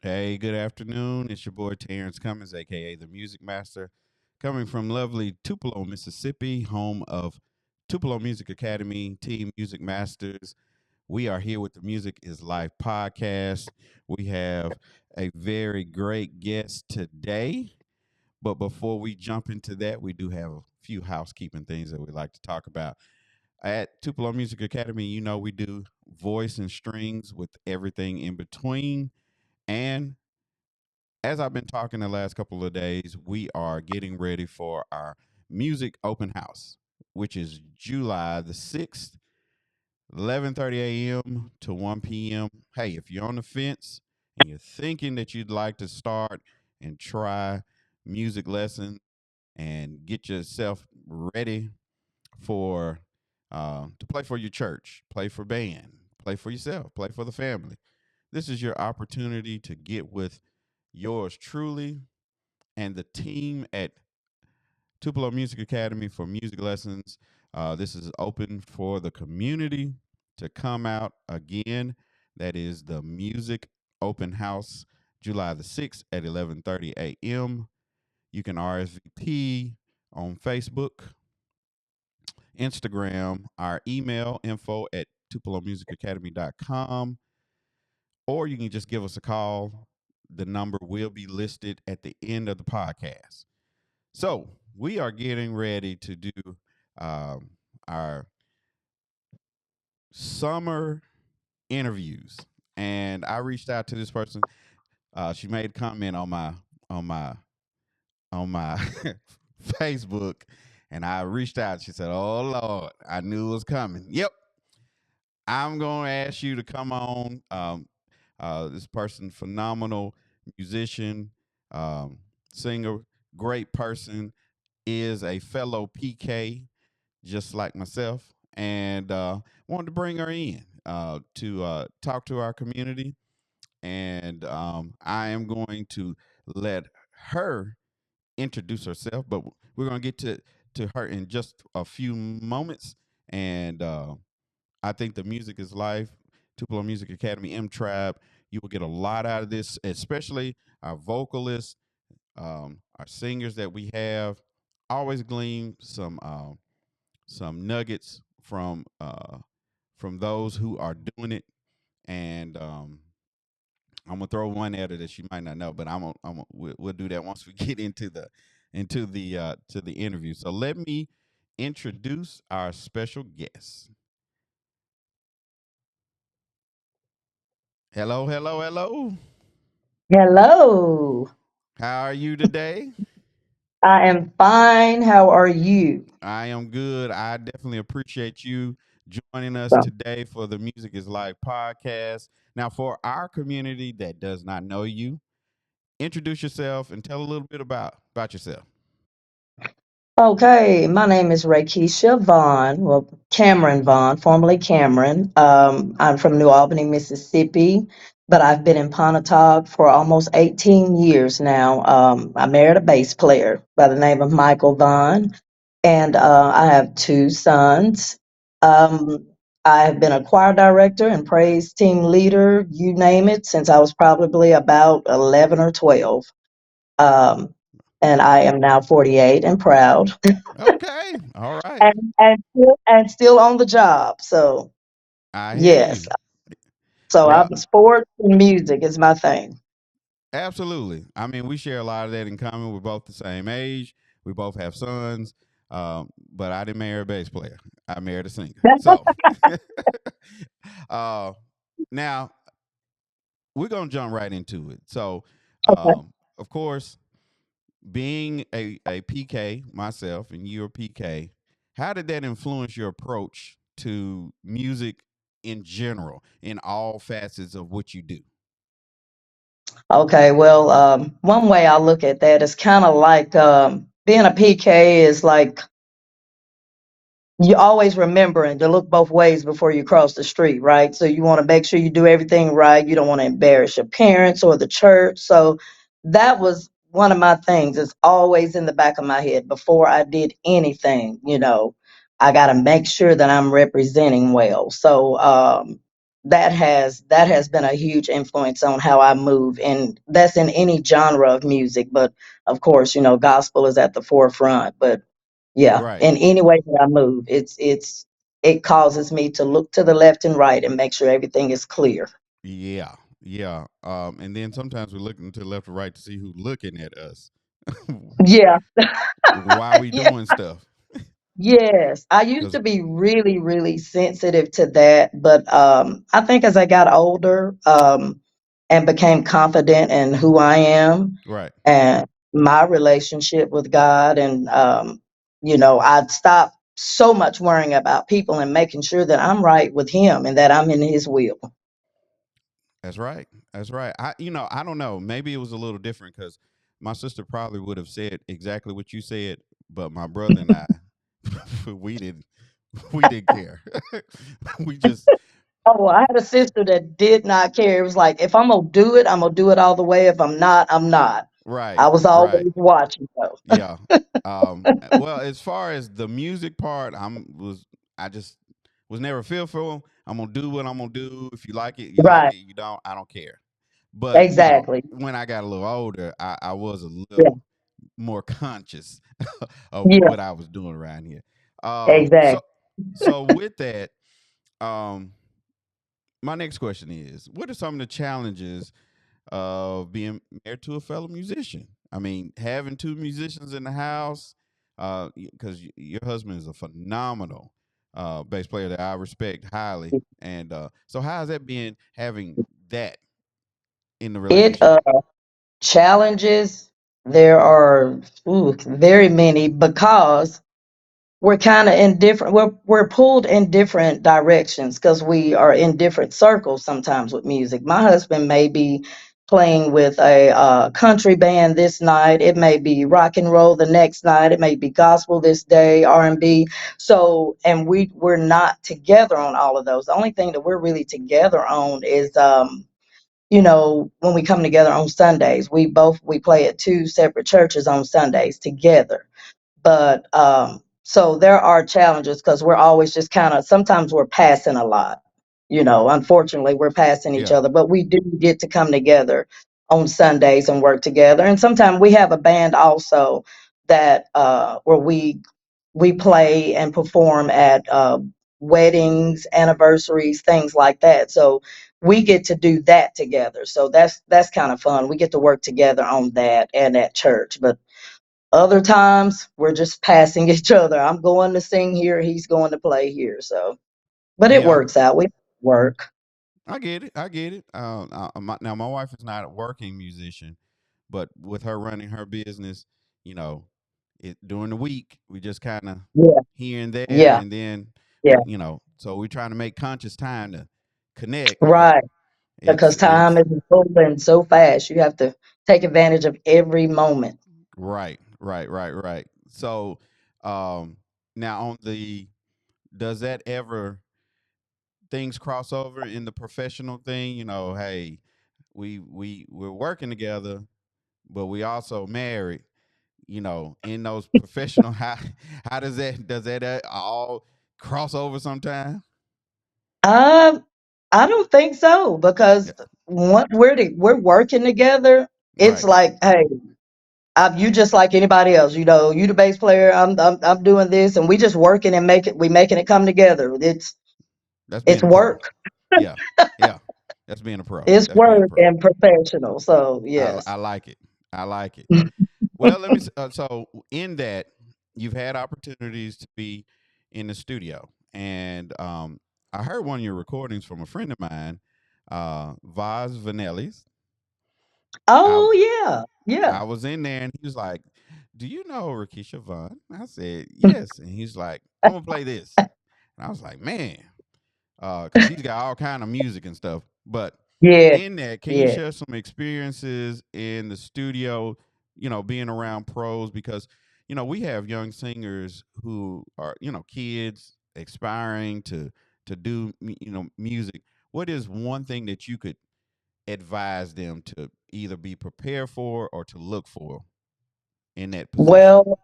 Hey, good afternoon. It's your boy Terrence Cummins, aka the Music Master, coming from lovely Tupelo, Mississippi, home of Tupelo Music Academy, Team Music Masters. We are here with the Music is Life podcast. We have a very great guest today. But before we jump into that, we do have a few housekeeping things that we'd like to talk about. At Tupelo Music Academy, we do voice and strings with everything in between. And as I've been talking the last couple of days, we are getting ready for our music open house, which is July the 6th, 11:30 a.m. to 1 p.m. Hey, if you're on the fence and you're thinking that you'd like to start and try music lessons and get yourself ready for to play for your church, play for band, play for yourself, play for the family. This is your opportunity to get with yours truly and the team at Tupelo Music Academy for music lessons. This is open for the community to come out again. That is the music open house, July the 6th at 11:30 a.m. You can RSVP on Facebook, Instagram, our email info at tupelomusicacademy.com, or you can just give us a call. The number will be listed at the end of the podcast. So we are getting ready to do um, our summer interviews, and I reached out to this person. She made a comment on my on my Facebook, and I reached out. She said, "Oh Lord, I knew it was coming." Yep, I'm going to ask you to come on. This person, phenomenal musician, um, singer, great person, is a fellow PK just like myself, and wanted to bring her in to talk to our community. And I am going to let her introduce herself, but we're going to get to her in just a few moments. And I think the music is life. Tupelo Music Academy, M Tribe. You will get a lot out of this, especially our vocalists, our singers that we have. Always glean some nuggets from those who are doing it, and I'm gonna throw one at her that you might not know, but we'll do that once we get into the to the interview. So let me introduce our special guest. Hello, hello, hello. Hello. How are you today? I am fine. How are you? I am good. I definitely appreciate you joining us So, today for the Music is Life podcast. Now, for our community that does not know you, introduce yourself and tell a little bit about yourself. okay, my name is Rheakesha Vaughn, well, Cameron Vaughn, formerly Cameron. I'm from New Albany, Mississippi, but I've been in Pontotoc for almost 18 years now. I married a bass player by the name of Michael Vaughn, and I have two sons. Um, I have been a choir director and praise team leader, you name it, since I was probably about 11 or 12. Um, and I am now 48 and proud Okay, all right. and still on the job. So, I hear yes. you. So Well, I'm sports and music is my thing. absolutely. I mean, we share a lot of that in common. We're both the same age. We both have sons. But I didn't marry a bass player. I married a singer. So uh, now we're gonna jump right into it. So, Okay. of course, being a PK myself and you're a PK, how did that influence your approach to music in general, in all facets of what you do? Okay. Well, one way I look at that is kind of like being a PK is like you always remembering to look both ways before you cross the street, right? So you want to make sure you do everything right. You don't want to embarrass your parents or the church. So that was one of my things. It's always in the back of my head before I did anything. I got to make sure that I'm representing well. So that has been a huge influence on how I move, and that's in any genre of music. But of course, gospel is at the forefront. But yeah, Right. in any way that I move, it causes me to look to the left and right and make sure everything is clear. Yeah. Yeah. And then sometimes we're looking to the left or right to see who's looking at us. Yeah. Why we Yeah. doing stuff? Yes, I used Because to be really, really sensitive to that, but I think as I got older, and became confident in who I am right. and my relationship with God, and I'd stop so much worrying about people and making sure that I'm right with Him and that I'm in His will. That's right. That's right. I don't know. Maybe it was a little different because my sister probably would have said exactly what you said, but my brother and I, we didn't, we didn't care. we just Oh, I had a sister that did not care. It was like, if I'm gonna do it, I'm gonna do it all the way. If I'm not, I'm not. right, I was right, always watching though. yeah. Well, as far as the music part, I just was never fearful. I'm gonna do what I'm gonna do. If you like it, you like Right. it. You don't, I don't care. But Exactly. when I got a little older, I was a Yeah. little more conscious of Yeah. what I was doing around here. So Exactly. with that, um, my next question is: what are some of the challenges of being married to a fellow musician? I mean, having two musicians in the house, because your husband is a phenomenal bass player that I respect highly. And so, how has that been having that in the It relationship? challenges. There are very many because we're kind of in different. We're pulled in different directions because we are in different circles sometimes with music. My husband may be playing with a country band this night. It may be rock and roll the next night. It may be gospel this day, R&B. So, and we're not together on all of those. The only thing that we're really together on is when we come together on Sundays. We play at two separate churches on Sundays together. But so there are challenges because we're always just kind of, sometimes we're passing a lot. Unfortunately, we're passing each Yeah, other, but we do get to come together on Sundays and work together. And sometimes we have a band also that where we play and perform at weddings, anniversaries, things like that. So we get to do that together. So that's kind of fun. We get to work together on that and at church. But other times we're just passing each other. I'm going to sing here, he's going to play here. So, but it yeah. works out. We work. I get it. I get it. Now, my wife is not a working musician, but with her running her business, you know, during the week we just kind of Yeah, here and there, yeah, and then yeah. so we're trying to make conscious time to connect, but Right. Because time it's is moving so fast. You have to take advantage of every moment. right, right, right, right. So, um, now on the does that ever things cross over in the professional thing? Hey, we're working together, but we also married. In those professional, how does that all cross over sometime? Um, I don't think so because Yeah, once we're working together, it's right. like, hey, you just like anybody else. You the bass player. I'm doing this, and we just working and making it come together. That's It's being a pro. work. Yeah, yeah. That's being a pro. It's That's being a work pro. and professional. So I yes. like it. I like it. Well, let me. So in that, you've had opportunities to be in the studio, and I heard one of your recordings from a friend of mine, Vaz Vanellis. I Oh was yeah, yeah, I was in there, and he was like, "Do you know Rheakesha Vaughn?" I said, "Yes," and he's like, "I'm gonna play this," and I was like, "Man." Because he's got all kind of music and stuff. But yeah, in that, can you yeah. share some experiences in the studio? Being around pros because we have young singers who are kids aspiring to do music. What is one thing that you could advise them to either be prepared for or to look for in that position? Well,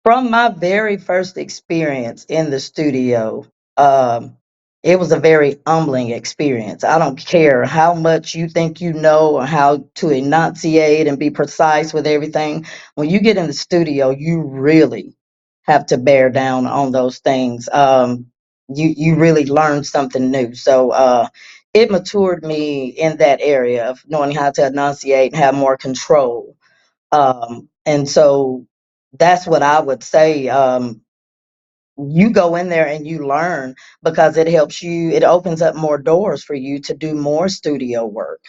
from my very first experience in the studio, um, it was a very humbling experience. I don't care how much you think you know or how to enunciate and be precise with everything. When you get in the studio, you really have to bear down on those things. You really learn something new. So it matured me in that area of knowing how to enunciate and have more control. And so that's what I would say. You go in there and you learn because it helps you, it opens up more doors for you to do more studio work.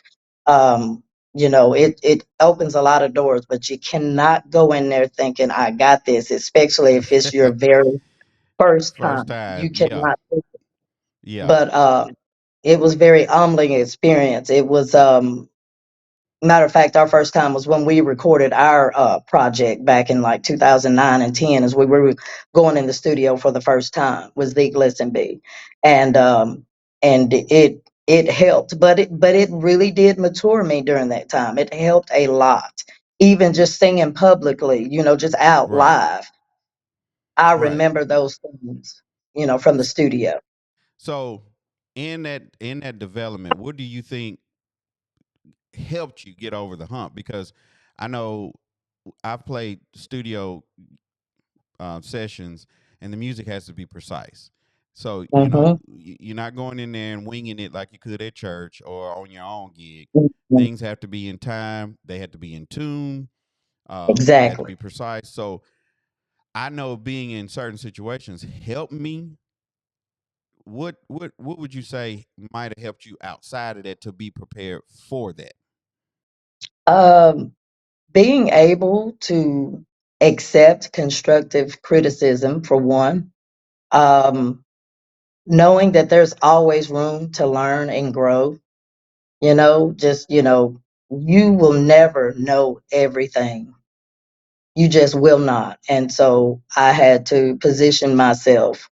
um it opens a lot of doors, but you cannot go in there thinking I got this, especially if it's your very first First time. time, You yeah, cannot. yeah, But it was very humbling experience. It was matter of fact, our first time was when we recorded our project back in like 2009 and 10, as we were going in the studio for the first time, was the Listen Be. And it helped, but it really did mature me during that time. It helped a lot. Even just singing publicly, just out right, live. I right. remember those things, from the S- studio. So in that development, what do you think helped you get over the hump? Because I know I've played studio sessions, and the music has to be precise. So Hmm. you're not going in there and winging it like you could at church or on your own gig. Things have to be in time. They have to be in tune. They have to Exactly. be precise. So I know being in certain situations helped me. What would you say might have helped you outside of that to be prepared for that? Um, Being able to accept constructive criticism, for one. um, Knowing that there's always room to learn and grow. Just, you will never know everything. You just will not. And so I had to position myself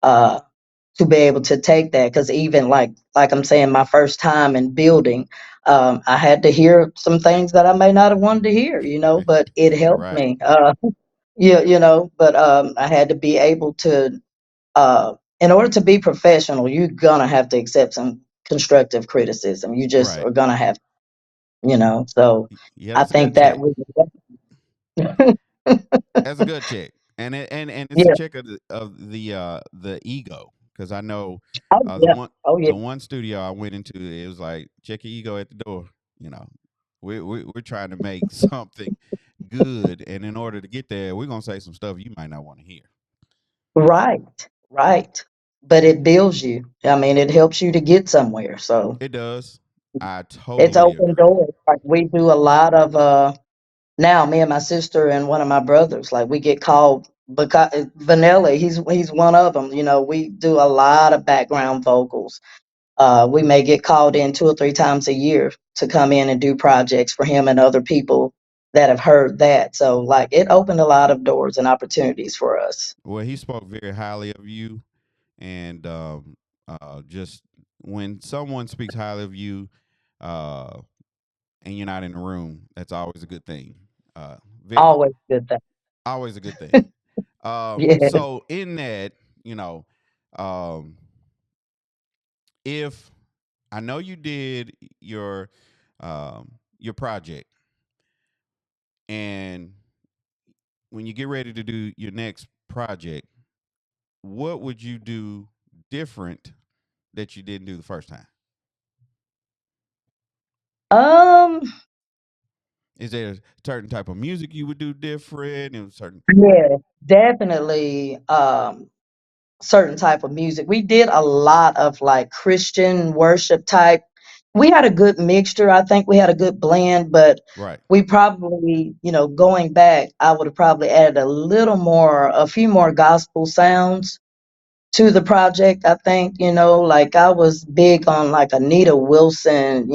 uh, to be able to take that, because even like I'm saying, my first time in building, I had to hear some things that I may not have wanted to hear, but it helped Right, me. Yeah, but I had to be able to, in order to be professional, you're gonna have to accept some constructive criticism. You just right. are gonna have, so Yeah, I that's a think good that check. really, That's a good check, and it's a yeah. check of the ego, because I know Oh, the yeah. one Oh, yeah. the one studio I went into, it was like check your ego at the door. You know, we're trying to make something good, and in order to get there, we're gonna say some stuff you might not want to hear. Right, right. But it builds you. I mean, it helps you to get somewhere. So It does. I it's totally open agree. doors. Like we do a lot of now, me and my sister and one of my brothers, like we get called because Vanilla, he's one of them. We do a lot of background vocals. We may get called in 2 or 3 times a year to come in and do projects for him and other people that have heard that. So, like, it opened a lot of doors and opportunities for us. Well, he spoke very highly of you, and just when someone speaks highly of you, uh, and you're not in the room, that's always a good thing. Uh, ve- Always good thing. Always a good thing. Yeah. So in that, you know, um, if I know you did your project, and when you get ready to do your next project, what would you do different that you didn't do the first time? Um. Is there a certain type of music you would do different? And certain, Yeah. Definitely. Certain type of music. We did a lot of like Christian worship type. We had a good mixture. I think we had a good blend, but right? we probably, going back, I would have probably added a few more gospel sounds to the project. I think, like I was big on like Anita Wilson,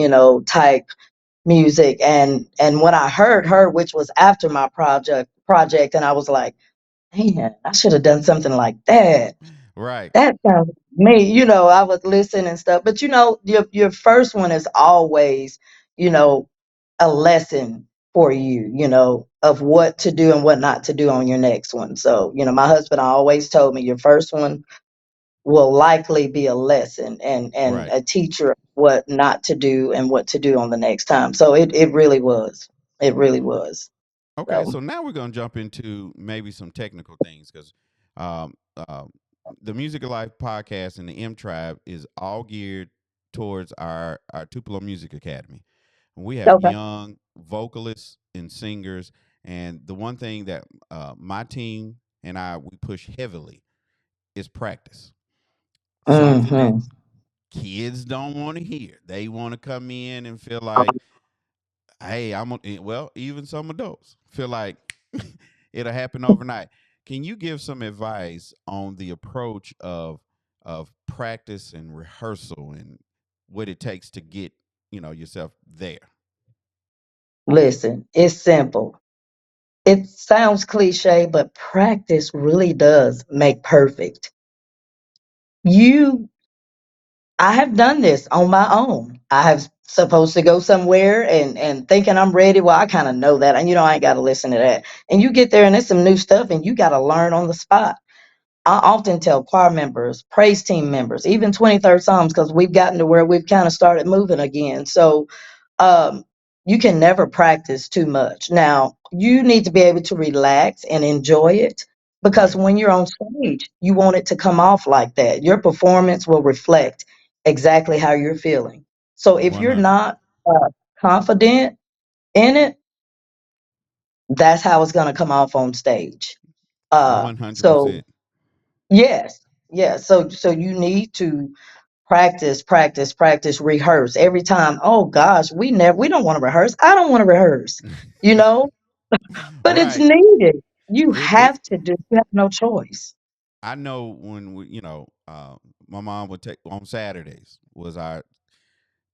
type music. And when I heard her, which was after my project, and I was like, man, I should have done something like that. Right. That sounds me, I would listen and stuff. But your first one is always, you know, a lesson for you, of what to do and what not to do on your next one. So, my husband always told me your first one will likely be a lesson and Right. a teacher what not to do and what to do on the next time. So it really was. It really was. Okay, So so now we're going to jump into maybe some technical things because um, uh, the Music of Life podcast and the M Tribe is all geared towards our Tupelo Music Academy. We have okay. young vocalists and singers, and the one thing that my team and I we push heavily is practice. Something that Hmm. kids don't want to hear. They want to come in and feel like, hey, well, even some adults feel like it'll happen overnight. Can you give some advice on the approach of practice and rehearsal and what it takes to get, yourself there? Listen, it's simple. It sounds cliche, but practice really does make perfect. You I have done this on my own. I have supposed to go somewhere and thinking I'm ready. Well, I kind of know that, and I ain't got to listen to that. And you get there and it's some new stuff, and you got to learn on the spot. I often tell choir members, praise team members, even 23rd Psalms, because we've gotten to where we've kind of started moving again. So um, you can never practice too much. Now, you need to be able to relax and enjoy it because Right. when you're on stage, you want it to come off like that. Your performance will reflect exactly how you're feeling. So if you're 100. not confident in it, that's how it's going to come off on stage. So 100%. yes, yes. So you need to practice, practice, practice, rehearse every time. Oh gosh, we don't want to rehearse. I don't want to rehearse, you know, but it's Right. needed. You It have to do. You have no choice. I know when my mom would take on Saturdays was our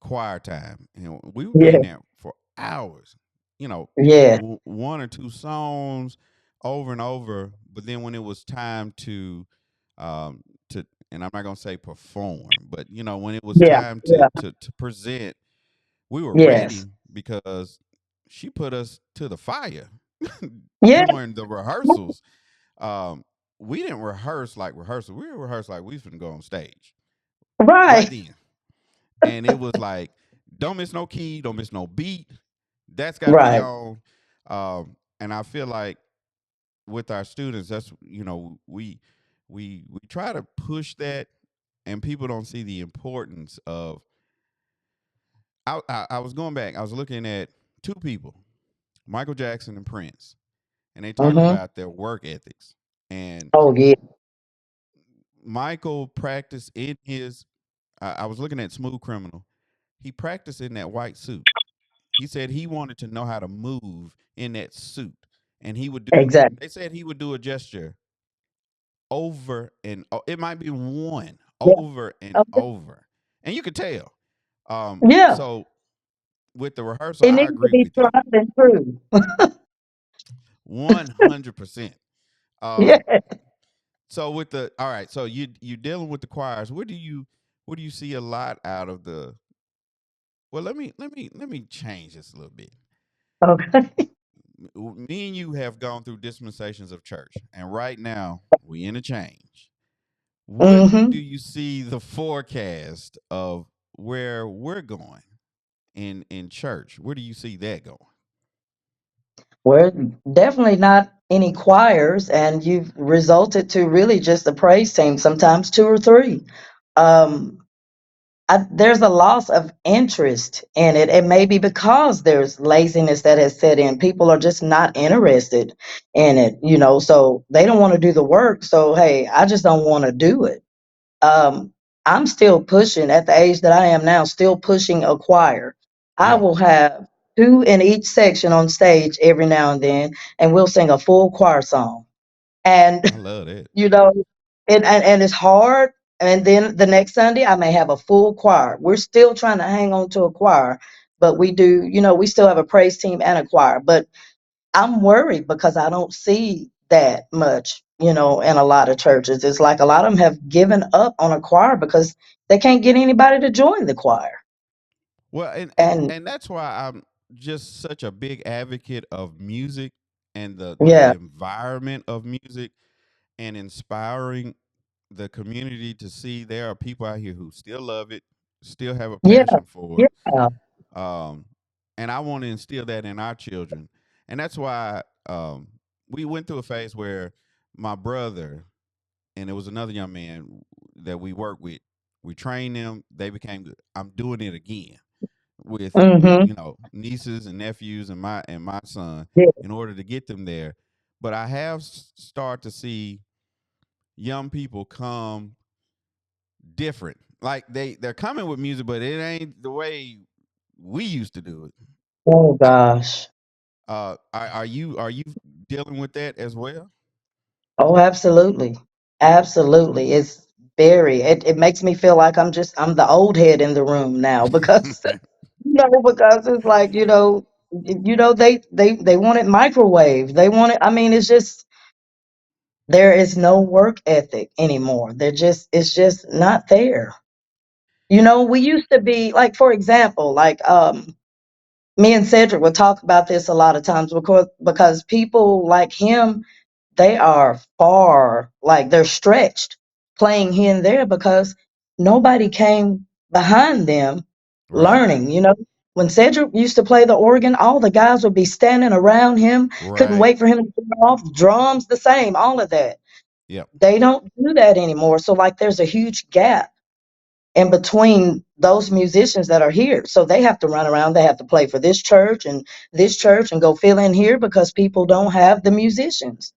choir time, and we would be in Yeah, there for hours. yeah, One or two songs over and over. But then when it was time um, to, and I'm not gonna say perform, but when it was yeah, time to yeah. to to present, we were Yes, ready because she put us to the fire yeah, during the rehearsals. Um, we didn't rehearse like rehearsal. We rehearsed like we was gonna go on stage right right, then, and it was like, don't miss no key, don't miss no beat. That's got to be right. on. And I feel like with our students, that's we try to push that, and people don't see the importance of. I was going back. I was looking at two people, Michael Jackson and Prince, and they talked Mm-hmm. about their work ethics. And Oh yeah, Michael practiced in his. I was looking at Smooth Criminal. He practiced in that white suit. He said he wanted to know how to move in that suit, and he would do. exactly. They said he would do a gesture over and it might be one Yeah, over and okay. over, and you could tell. Yeah. So with the rehearsal, It I needs to agree be with you tried and true. 100%. Yeah. Um, so with the all right, so you dealing with the choirs. Where do you see a lot out of the? Well, let me change this a little bit. Okay. Me and you have gone through dispensations of church, and right now we in a change. What do Hmm. you see the forecast of where we're going in church? Where do you see that going? We're definitely not any choirs, and you've resulted to really just a praise team, sometimes two or three. Um, there's a loss of interest in it. It may be because there's laziness that has set in. People are just not interested in it, so they don't want to do the work. So, hey, I just don't want to do it. Um, I'm still pushing at the age that I am now, still pushing a choir. I Yeah, will have two in each section on stage every now and then, and we'll sing a full choir song. And I love that. you know, and it's hard. And then the next Sunday, I may have a full choir. We're still trying to hang on to a choir, but we still have a praise team and a choir. But I'm worried because I don't see that much, in a lot of churches. It's like a lot of them have given up on a choir because they can't get anybody to join the choir. Well, and And and that's why I'm just such a big advocate of music and the yeah, environment of music and inspiring. the community to see there are people out here who still love it, still have a Yeah, passion for yeah. it. Um, and I want to instill that in our children. And that's why we went through a phase where my brother and there was another young man that we worked with. We trained them. They became good. I'm doing it again with Mm-hmm. nieces and nephews and my son Yeah. in order to get them there. But I have started to see young people come different. Like they're coming with music, but it ain't the way we used to do it. Oh I, gosh. are you dealing with that as well? Oh, absolutely. Absolutely. It's it makes me feel like I'm the old head in the room now because because it's like, they want it microwave. They want it. I mean, it's just there is no work ethic anymore. It's just not there. We used to be like, for example, like me and Cedric would talk about this a lot of times because people like him, they are far, like they're stretched playing here and there because nobody came behind them Right. learning. When Cedric used to play the organ, all the guys would be standing around him, couldn't Right. wait for him to get off. Drums, the same, all of that. Yep. They don't do that anymore. So, like, there's a huge gap in between those musicians that are here. So they have to run around, they have to play for this church and go fill in here because people don't have the musicians.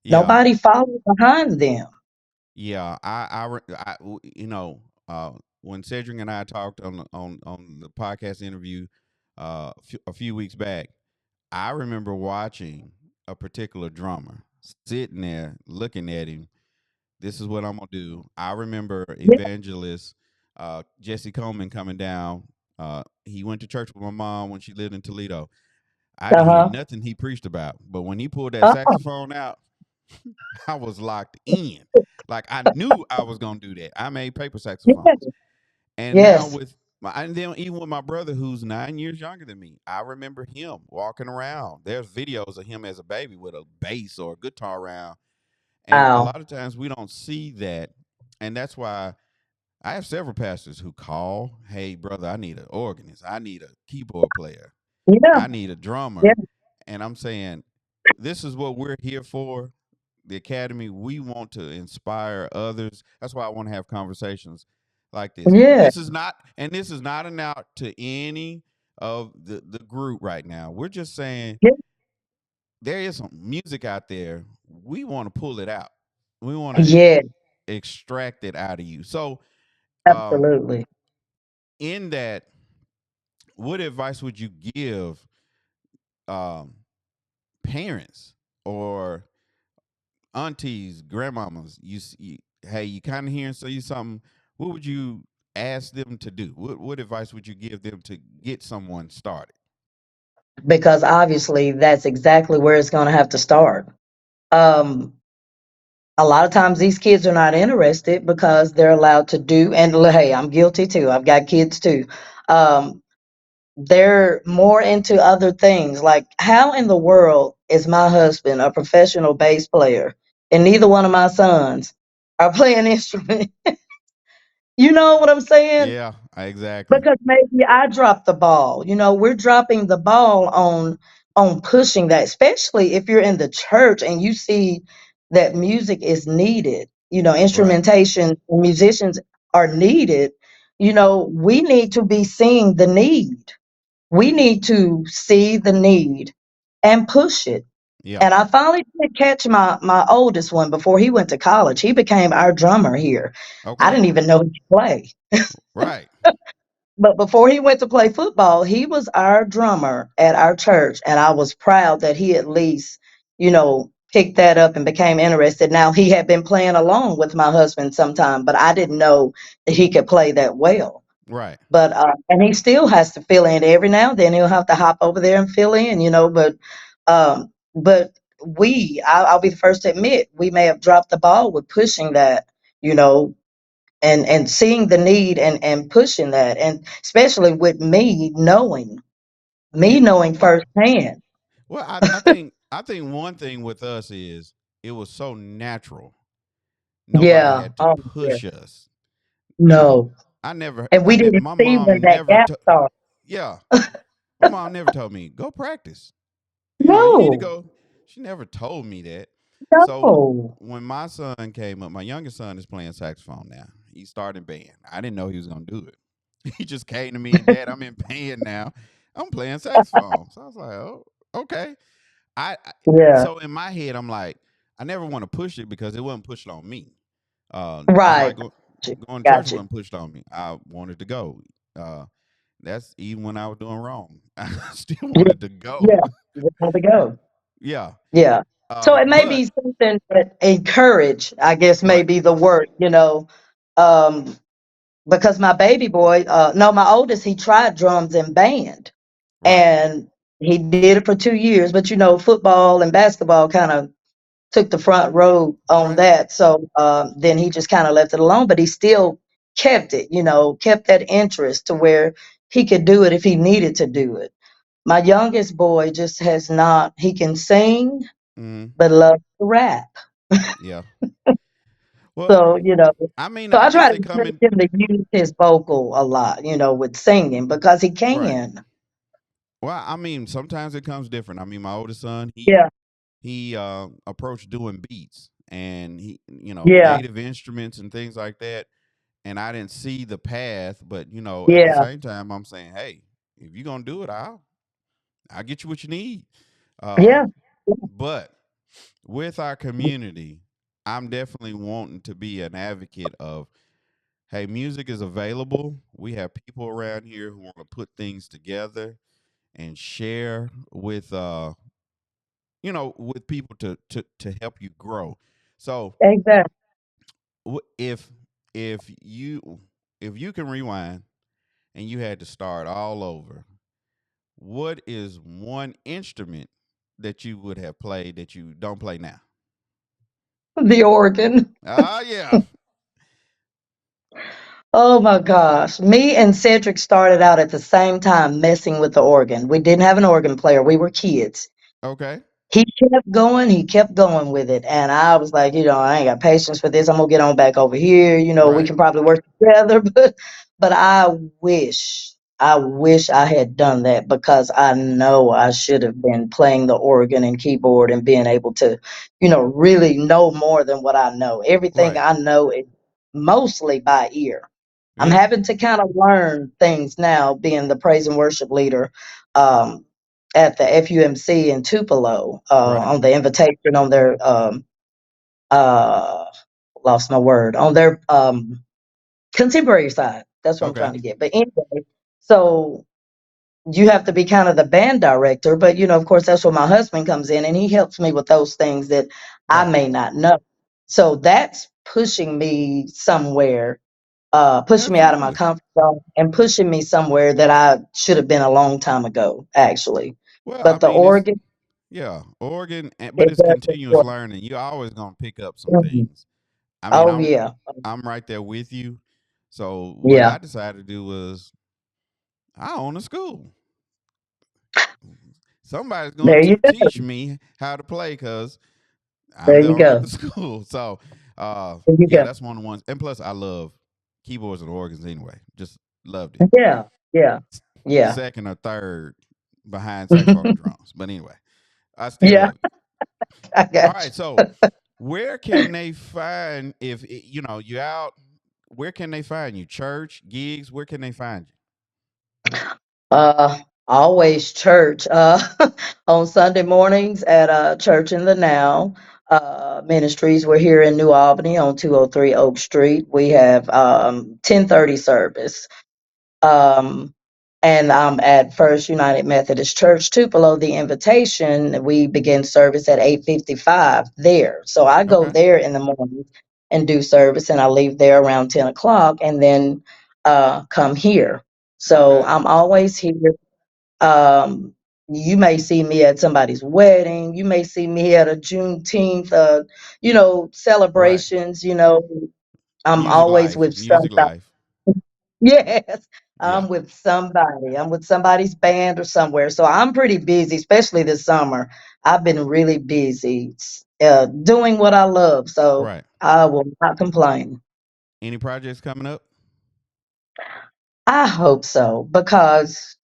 Yeah. Nobody follows behind them. Yeah, when Cedric and I talked on the podcast interview a few weeks back, I remember watching a particular drummer sitting there looking at him. This is what I'm gonna do. I remember Yeah. evangelist Jesse Coleman coming down. He went to church with my mom when she lived in Toledo. I didn't hear Uh-huh. nothing he preached about, but when he pulled that Uh-uh. saxophone out, I was locked in. Like I knew I was gonna do that. I made paper Yeah. saxophones, and now Yes. with and then even with my brother who's 9 years younger than me, I remember him walking around. There's videos of him as a baby with a bass or a guitar around, and a Wow. lot of times we don't see that, and that's why I have several pastors who call, "Hey, brother, I need an organist. I need a keyboard player. Yeah. I need a Yeah. drummer," and I'm saying, this is what we're here for. The academy, we want to inspire others. That's why I want to have conversations like this. Yeah. This is not an out to any of the group right now. We're just saying Yeah. there is some music out there. We want to pull it out. We want to Yeah. extract it out of you. So, um, Absolutely. in that, what advice would you give um, parents or aunties, grandmamas, hey, you kind of hearing say something. What would you ask them to do? What advice would you give them to get someone started? Because obviously that's exactly where it's going to have to start. Um, a lot of times these kids are not interested because they're allowed to do, and hey, I'm guilty too. I've got kids too. Um, they're more into other things. Like, how in the world is my husband a professional bass player and neither one of my sons are playing instrument? You know what I'm saying? Yeah, exactly. Because maybe I dropped the ball. We're dropping the ball on pushing that, especially if you're in the church and you see that music is needed. Right. Instrumentation, musicians are needed. We need to be seeing the need. We need to see the need and push it. Yeah. And I finally did catch my oldest one before he went to college. He became our drummer here. I Okay. didn't even know he could play. Right. But before he went to play football, he was our drummer at our church. And I was proud that he at least, picked that up and became interested. Now, he had been playing along with my husband sometime, but I didn't know that he could play that well. Right. But and he still has to fill in every now and then. He'll have to hop over there and fill in, but I'll be the first to admit we may have dropped the ball with pushing that, you know, and seeing the need and pushing that, and especially with Yeah. me knowing firsthand. Well, I think one thing with us is it was so natural. Nobody Yeah. had to Oh, yeah. push us. You know, No. And I we never, didn't my see when mom that never, gap started. yeah, my mom never told me, go practice. You need to No. go. She never told me that. So No. when my son came up, my youngest son is playing saxophone now. He's starting band. I didn't know he was gonna do it. He just came to me and Dad, I'm in band now. I'm playing saxophone. So I was like, oh, okay. I Yeah. so in my head, I'm like, I never want to push it because it wasn't pushed on me. Just Right. like going to church Got you. wasn't pushed on me. I wanted to go. Uh, that's even when I was doing wrong. I still Yeah. wanted to go. Yeah. You want to go. Yeah. Yeah. So it may But be something that encourage, I guess, may right, be the word, um, because my baby boy, no, my oldest, he tried drums and band, right, and he did it for 2 years. But football and basketball kind of took the front row on right. that. So then he just kind of left it alone. But he still kept it, kept that interest to where he could do it if he needed to do it. My youngest boy just has not. He can sing, Hmm. but loves to rap. Yeah. Well, So, I mean, so I I guess try to they come encourage in. him to use his vocal a lot, with singing because he Right. can. Well, I mean, sometimes it comes different. I mean, my oldest son, Yeah, he approached doing beats and he, yeah, native instruments and things like that. And I didn't see the path, but at the yeah, same time, I'm saying, hey, if you're gonna do it, I'll get you what you need. Uh, yeah. but with our community, I'm definitely wanting to be an advocate of, hey, music is available. We have people around here who want to put things together and share with people to help you grow. So Exactly. wh- if you can rewind and you had to start all over, what is one instrument that you would have played that you don't play now? The organ. Ah, yeah. Oh my gosh. Me and Cedric started out at the same time messing with the organ. We didn't have an organ player. We were kids. Okay. He kept going with it. And I was like, I ain't got patience for this. I'm gonna get on back over here. We Right. can probably work together, but I wish I had done that because I know I should have been playing the organ and keyboard and being able to, really know more than what I know. Everything Right. I know is mostly by ear. I'm Yeah. having to kind of learn things now, being the praise and worship leader. Um, at the FUMC in Tupelo Right. on the invitation on their uh lost my word on their contemporary side. That's what I'm Okay. trying to get. But anyway, so you have to be kind of the band director, but of course that's where my husband comes in and he helps me with those things that I Right. may not know. So that's pushing me somewhere, pushing me out of my Absolutely. comfort zone and pushing me somewhere that I should have been a long time ago, actually. Well, I But the mean, it's organ, yeah, Oregon, but it it's does continuous support. learning. You're always gonna pick up some Mhm. things. I mean, Oh, I'm yeah. I'm right there with you. So what Yeah. I decided to do was I own a school. Somebody's going There to you teach go. me how to play because I'm There the you owner of go. the school. So, There you yeah, go. that's one of the ones. And plus, I love keyboards and organs anyway. Just loved it. Yeah. Yeah. Yeah. Second or third behind saxophone and drums. But anyway, I still Yeah. love it. I All got right. you. So, where can they find if you're out? Where can they find you? Church gigs? Where can they find you? Uh, Always church. On Sunday mornings at Church in the Now Ministries. We're here in New Albany on 203 Oak Street. We have 10:30 service. Um, and I'm at First United Methodist Church, Tupelo. The invitation, we begin service at 8:55 there. So I go Okay. there in the morning and do service, and I leave there around 10 o'clock, and then come here. So Okay. I'm always here. Um, you may see me at somebody's wedding. You may see me at a Juneteenth, Right. celebrations. I'm Music always life. with Music somebody. life. Yes, Yeah. I'm with somebody. I'm with somebody's band or somewhere. So I'm pretty busy, especially this summer. I've been really busy doing what I love. So Right. I will not complain. Any projects coming up? I hope so because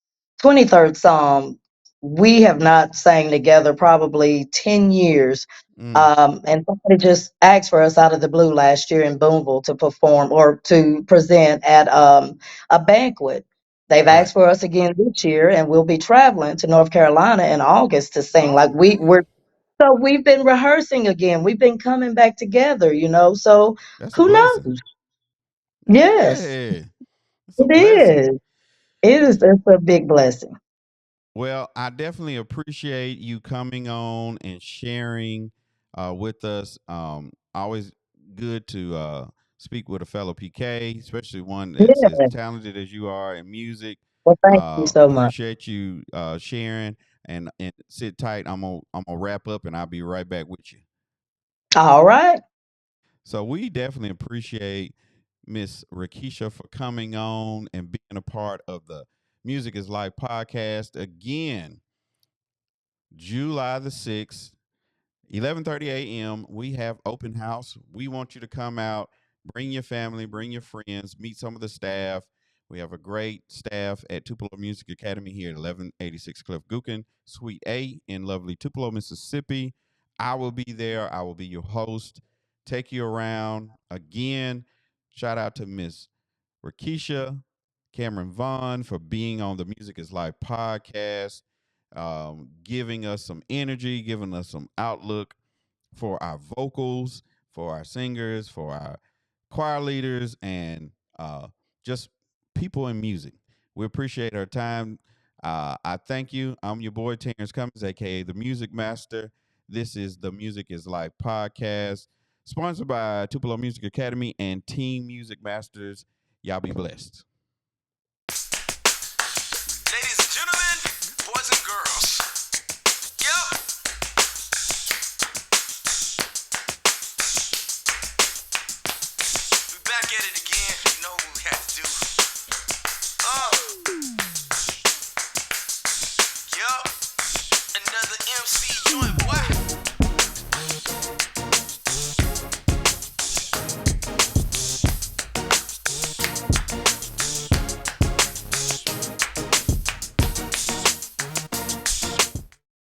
23rd Psalm, we have not sang together probably 10 years. Mm, And somebody just asked for us out of the blue last year in Boonville to perform or to present at a banquet. They've right. asked for us again this year, and we'll be traveling to North Carolina in August to sing. Oh, Like man. we've been rehearsing again. We've been coming back together, you know. So That's a who blessing. knows? Yes, Yeah. It's a it blessing. is. It is. It's a big blessing. Well, I definitely appreciate you coming on and sharing with us. Always good to speak with a fellow PK, especially one that's as Yeah. talented as you are in music. Well, thank you so much. Appreciate you sharing and sit tight. I'm gonna wrap up and I'll be right back with you. All right. So we definitely appreciate Miss Rheakesha for coming on and being a part of the Music is Life podcast again. July the 6th, 11:30 a.m. We have open house. We want you to come out, bring your family, bring your friends, meet some of the staff. We have a great staff at Tupelo Music Academy here at 1186 Cliff Gookin, Suite A in lovely Tupelo, Mississippi. I will be there. I will be your host. Take you around. Again, shout out to Miss Rheakesha Cameron Vaughn for being on the Music is Life podcast, giving us some energy, giving us some outlook for our vocals, for our singers, for our choir leaders, and just people in music. We appreciate our time. I thank you. I'm your boy Terrence Cummings, aka the Music Master. This is the Music is Life podcast, sponsored by Tupelo Music Academy and Team Music Masters. Y'all be blessed. Ladies and gentlemen, boys and girls.